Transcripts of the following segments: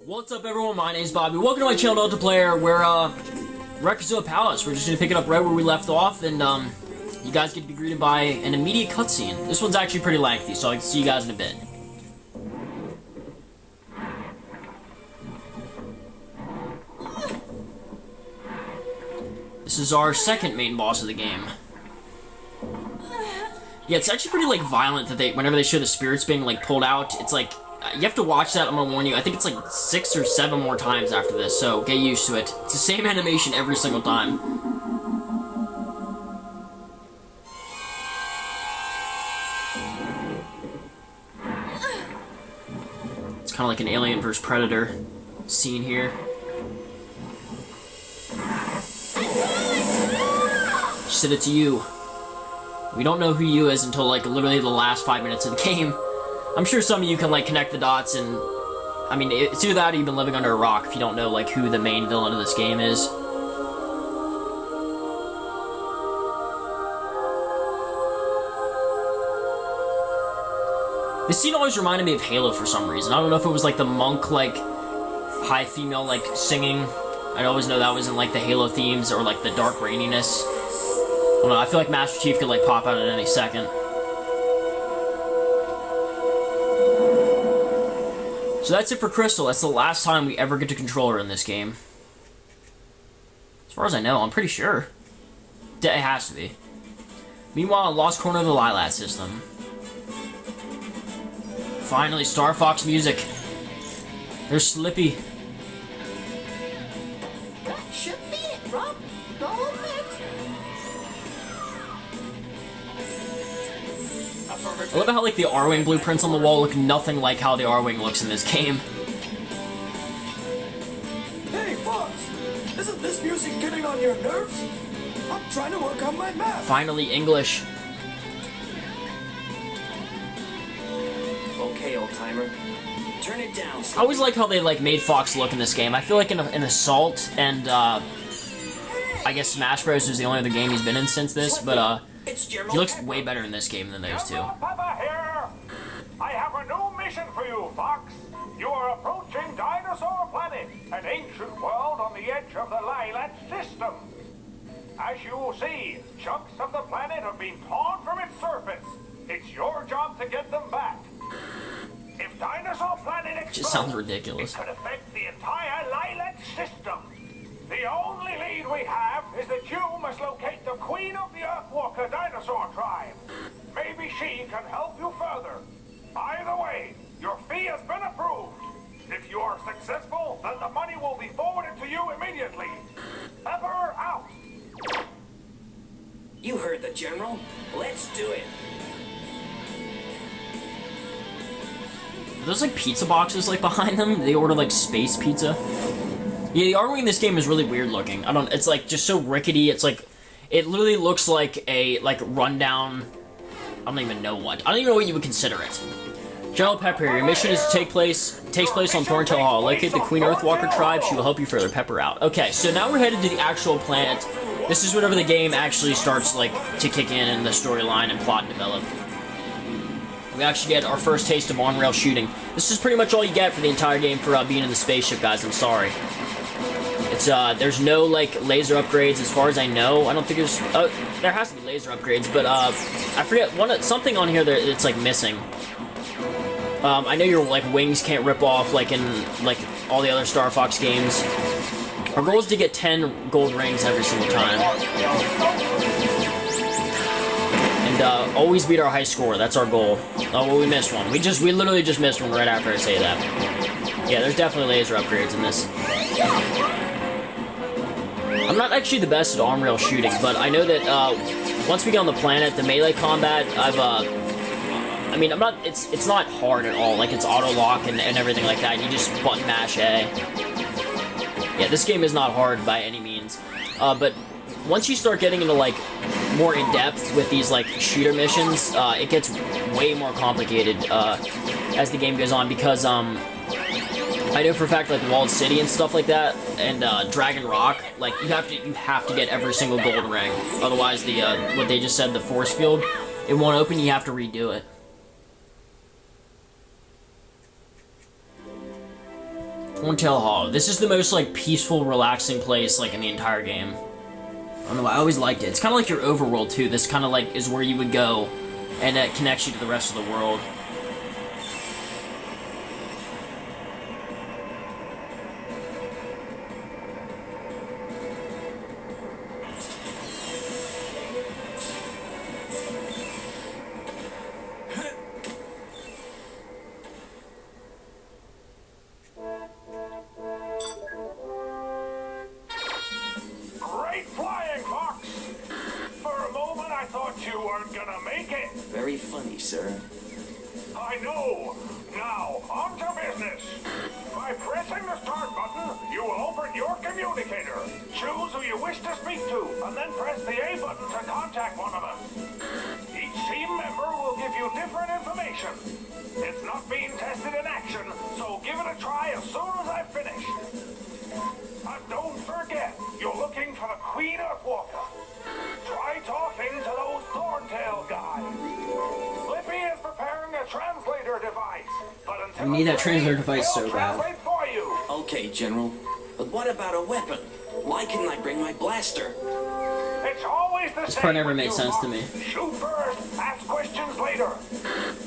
What's up, everyone? My name's Bobby. Welcome to my channel, Multiplayer. We're Requisite Palace. We're just gonna pick it up right where we left off, and you guys get to be greeted by an immediate cutscene. This one's actually pretty lengthy, so I can see you guys in a bit. This is our second main boss of the game. Yeah, it's actually pretty, like, violent that whenever they show the spirits being, like, pulled out, it's like, you have to watch that, I'm gonna warn you. I think it's like 6 or 7 more times after this, so get used to it. It's the same animation every single time. It's kind of like an Alien vs. Predator scene here. She said it's you. We don't know who you is until, like, literally the last 5 minutes of the game. I'm sure some of you can, like, connect the dots, and I mean, it's either that or you've been living under a rock if you don't know, like, who the main villain of this game is. This scene always reminded me of Halo for some reason. I don't know if it was, like, the monk, like, high female, like, singing. I always know that was in, like, the Halo themes, or, like, the dark raininess. I don't know, I feel like Master Chief could, like, pop out at any second. So that's it for Crystal. That's the last time we ever get to control her in this game. As far as I know, I'm pretty sure. It has to be. Meanwhile, Lost Corner of the Lilat system. Finally, Star Fox music. There's Slippy. That should be it, Rob. Go ahead. I love how, like, the R-Wing blueprints on the wall look nothing like how the R-Wing looks in this game. Hey, Fox! Isn't this music getting on your nerves? I'm trying to work on my math. Finally, English. Okay, old-timer. Turn it down. I always like how they, like, made Fox look in this game. I feel like in Assault and, I guess Smash Bros. Is the only other game he's been in since this, but, he looks way better in this game than those two. Papa here. I have a new mission for you, Fox. You are approaching Dinosaur Planet, an ancient world on the edge of the Lilat system. As you will see, chunks of the planet have been torn from its surface. It's your job to get them back. If Dinosaur Planet explodes, Just sounds ridiculous. it could affect the entire Lilat system. The only lead we have is that you must locate the queen of the Earthwalker dinosaur tribe. Maybe she can help you further. Either way, your fee has been approved. If you are successful, then the money will be forwarded to you immediately. Pepper out. You heard the General. Let's do it. Are those, like, pizza boxes, like, behind them? They order, like, space pizza? Yeah, the R-Wing in this game is really weird looking. It's, like, just so rickety. It's, like, it literally looks like a, like, rundown, I don't even know what. I don't even know what you would consider it. General Pepper, your mission is to takes place on Thorntail Hall. Locate the Queen Earthwalker tribe. She will help you further. Pepper out. Okay, so now we're headed to the actual planet. This is whenever the game actually starts, like, to kick in and the storyline and plot develop. We actually get our first taste of on-rail shooting. This is pretty much all you get for the entire game for being in the spaceship, guys. I'm sorry. It's, there's no, like, laser upgrades as far as I know. I don't think there's, there has to be laser upgrades, but, I forget, something on here that's, like, missing. I know your, like, wings can't rip off, like, in, like, all the other Star Fox games. Our goal is to get 10 gold rings every single time. And, always beat our high score, that's our goal. Oh, well, we missed one. We literally just missed one right after I say that. Yeah, there's definitely laser upgrades in this. I'm not actually the best at on-rail shooting, but I know that, once we get on the planet, the melee combat, I mean, it's not hard at all. Like, it's auto-lock and everything like that. You just button mash A. Yeah, this game is not hard by any means. But once you start getting into, like, more in-depth with these, like, shooter missions, it gets way more complicated, as the game goes on, because, I know for a fact, like, Walled City and stuff like that, and, Dragon Rock, like, you have to get every single gold ring. Otherwise, what they just said, the force field, it won't open, you have to redo it. Thorntail Hall. This is the most, like, peaceful, relaxing place, like, in the entire game. I don't know, I always liked it. It's kind of like your overworld, too. This kind of, like, is where you would go, and it connects you to the rest of the world. Great flying, Fox! For a moment, I thought you weren't gonna make it. Very funny, sir. I know. Now, on to business. By pressing the start button, you will open your communicator. Choose who you wish to speak to, and then press the A button to contact one of us. Each team member will give you different information. It's not being tested in action, so give it a try as soon as I've finished. And don't forget, you're looking for the Queen Earthwalker. Try talking to those Thorntail guys. Lippy is preparing a translator device, but until I need that it's ready, translator device we'll so bad. translate for you. Okay, General. But what about a weapon? Why couldn't I bring my blaster? It's always the This same. part never with made you, sense to Fox. me. Shoot first, ask questions later.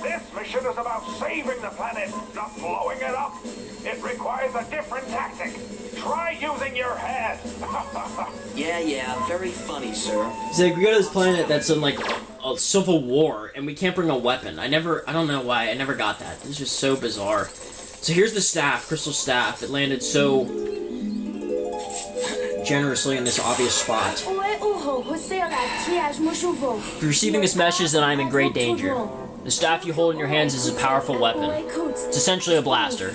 This mission is about saving the planet, not blowing it up. It requires a different tactic. Try using your head. Yeah, very funny, sir. It's like, we go to this planet that's in, like, a civil war, and we can't bring a weapon. I don't know why, I never got that. It's just so bizarre. So here's the staff, crystal staff. It landed so generously in this obvious spot. If you're receiving this message, then I'm in great danger. The staff you hold in your hands is a powerful weapon. It's essentially a blaster.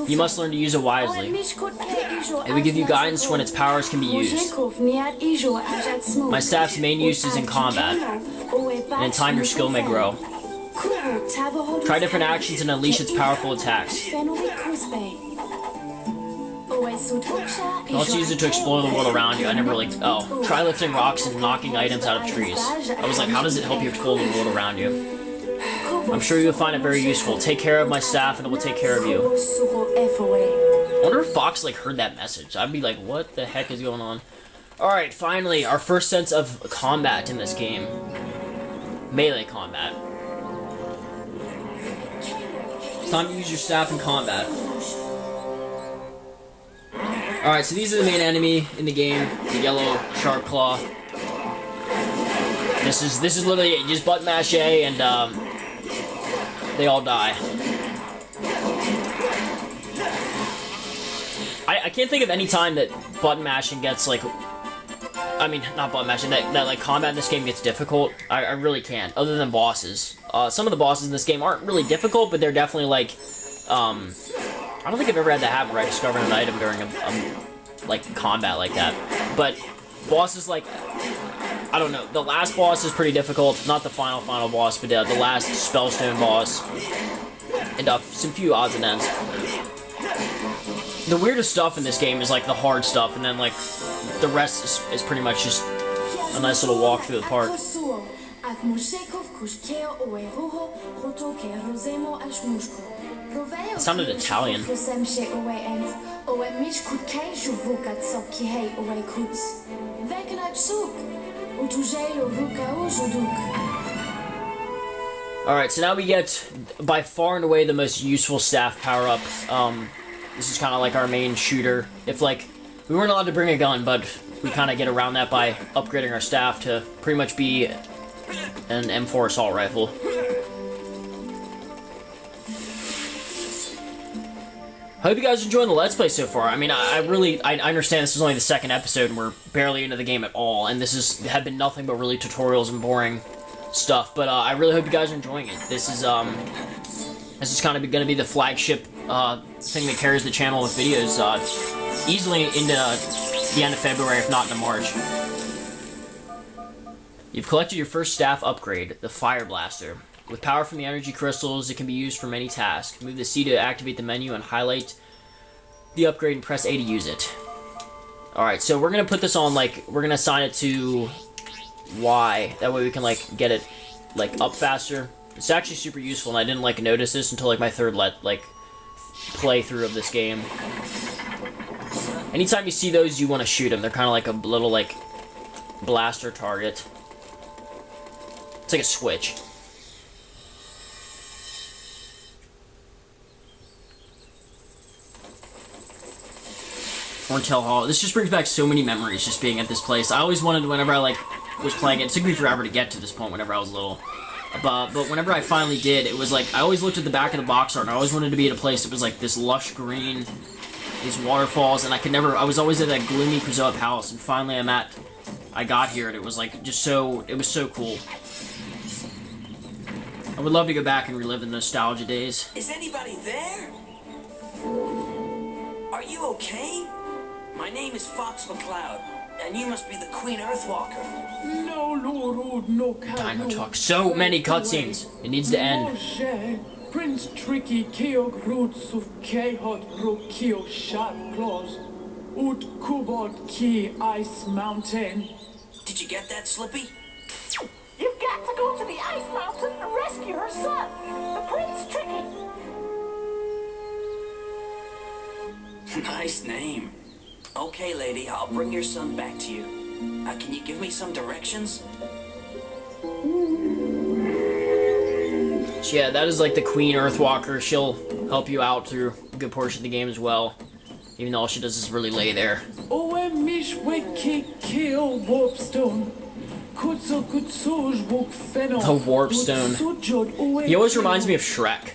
You must learn to use it wisely. It will give you guidance when its powers can be used. My staff's main use is in combat, and in time your skill may grow. Try different actions and unleash its powerful attacks. Let's use it to explore the world around you. I never really... Oh. Try lifting rocks and knocking items out of trees. I was like, how does it help you explore the world around you? I'm sure you'll find it very useful. Take care of my staff and it will take care of you. I wonder if Fox, like, heard that message. I'd be like, what the heck is going on? Alright, finally, our first sense of combat in this game. Melee combat. It's time to use your staff in combat. Alright, so these are the main enemy in the game. The yellow sharpclaw. This is literally it. You just button mash A and they all die. I can't think of any time that button mashing gets, like, I mean, not button mashing, that like combat in this game gets difficult. I really can't, other than bosses. Some of the bosses in this game aren't really difficult, but they're definitely, like, I don't think I've ever had that happen where I discovered an item during like, combat like that. But bosses, like, I don't know, the last boss is pretty difficult. Not the final boss, but the last Spellstone boss. And some few odds and ends. The weirdest stuff in this game is, like, the hard stuff, and then, like, the rest is pretty much just a nice little walk through the park. It sounded Italian. Alright, so now we get, by far and away, the most useful staff power-up. This is kind of like our main shooter. If, like, we weren't allowed to bring a gun, but we kind of get around that by upgrading our staff to pretty much be an M4 assault rifle. I hope you guys are enjoying the Let's Play so far. I mean, I understand this is only the second episode and we're barely into the game at all, and this have been nothing but really tutorials and boring stuff, but I really hope you guys are enjoying it. This is kind of going to be the flagship thing that carries the channel with videos easily into the end of February, if not into March. You've collected your first staff upgrade, the Fire Blaster. With power from the energy crystals, it can be used for many tasks. Move the C to activate the menu and highlight the upgrade and press A to use it. Alright, so we're going to put this on, like, we're going to assign it to Y. That way we can, like, get it, like, up faster. It's actually super useful, and I didn't, like, notice this until, like, my third playthrough of this game. Anytime you see those, you want to shoot them. They're kind of like a little, like, blaster target. It's like a switch. Horntail Hall. This just brings back so many memories, just being at this place. I always wanted, whenever I, like, was playing it, it took me forever to get to this point whenever I was little. But whenever I finally did, it was like, I always looked at the back of the box art, and I always wanted to be at a place that was like this lush green, these waterfalls, and I was always at that gloomy Krazoa Palace, and finally I got here, and it was like, it was so cool. I would love to go back and relive the nostalgia days. Is anybody there? Are you okay? My name is Fox McCloud, and you must be the Queen Earthwalker. No, Lord, no, Dino Talk. So many cutscenes. It needs to end. Prince Tricky Keog Roots of Kehot Rokio Sharpclaws. Ut Kubot Ki Ice Mountain. Did you get that, Slippy? You've got to go to the Ice Mountain and rescue her son, the Prince Tricky. Nice name. Okay, lady, I'll bring your son back to you. Can you give me some directions? So yeah, that is like the Queen Earthwalker. She'll help you out through a good portion of the game as well. Even though all she does is really lay there. The Warp Stone. He always reminds me of Shrek.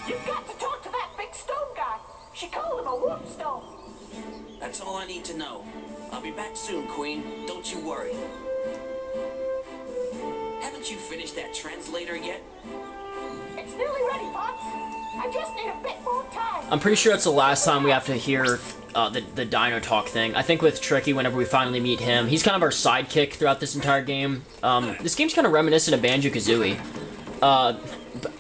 You've got to talk to that big stone guy. She called him a warp stone. That's all I need to know. I'll be back soon, Queen. Don't you worry. Haven't you finished that translator yet? It's nearly ready, Fox. I just need a bit more time. I'm pretty sure it's the last time we have to hear the Dino Talk thing. I think with Tricky, whenever we finally meet him, he's kind of our sidekick throughout this entire game. This game's kind of reminiscent of Banjo-Kazooie.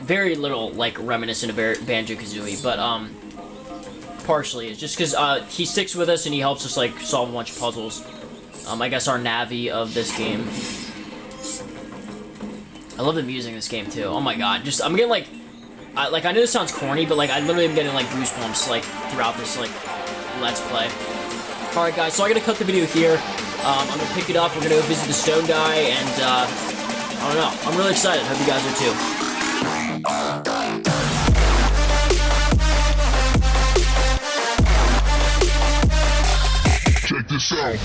Very little, like, reminiscent of Banjo-Kazooie, but, partially. It's just because, he sticks with us and he helps us, like, solve a bunch of puzzles. I guess our Navi of this game. I love the music in this game, too. Oh my god. I'm getting, like, I know this sounds corny, but, like, I literally am getting, like, goosebumps, like, throughout this, like, Let's Play. Alright, guys, so I'm gonna cut the video here. I'm gonna pick it up, we're gonna go visit the stone guy, and, I don't know. I'm really excited. Hope you guys are, too. Check this out.